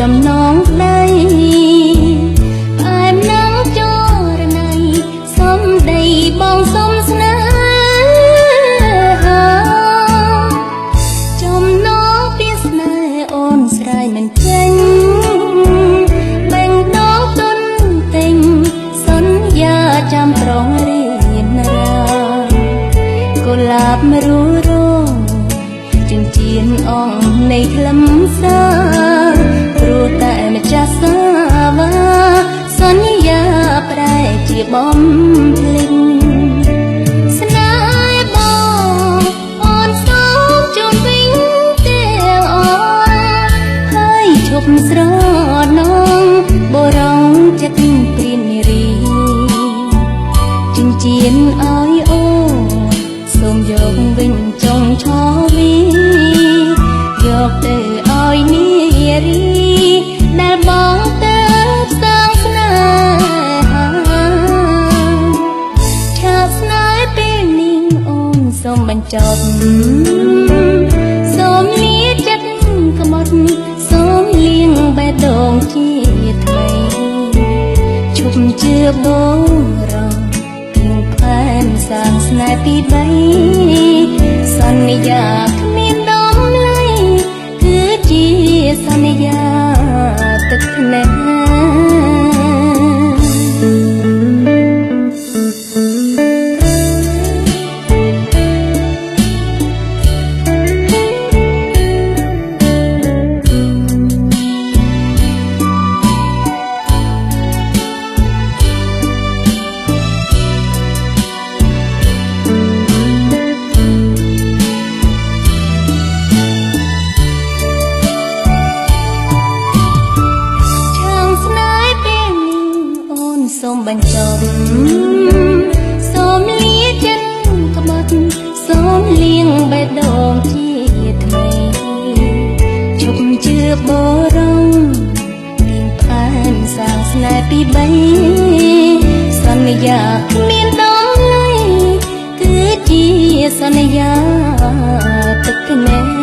ចំណងដៃផ្អែមណាំចរណៃសំដីបងសុំស្នេហាចំណងពីស្នេហ៍អូនស្រ័យមិនចេញបែងដងទុនទិញសន្យាចាំប្រងរៀនរាកុលាបមរូរងជញ្ជៀនអងនៃខ្លឹមសារព្រោះតែម្ចាស់សាវាសន្យាប្រែជាបំភ្លេចស្នេហ៍បងអូនសូមជូនវិញទាំងអស់ហើយឈប់ស្រណងបរងចិត្តព្រាននារីជញ្ជៀនឲ្យអូនសូមយកវិញចុងឆវីយកទៅឲ្យនារីដែលបងទៅសាងស្នេហាឆាប់ស្នេហ៍ពេលនេះអូនសូមបញ្ចប់សូមលាចិត្តក្បត់សូមលៀងបេះដូងជាថ្មីជប់ជឿបងរងផែនសាងស្នេហ៍ពីបីសន្យាគ្មានដំឡៃគឺជាសន្យាទឹកភ្នែកសូមបញ្ចប់សូមលាចិត្តក្បត់សូមលៀងបេះដូងជាថ្មីជប់ជឿបរងលៀងផែនសាងស្នេហ៍ពីបីសន្យាគ្មានដំឡៃគឺជាសន្យាទឹកភ្នែក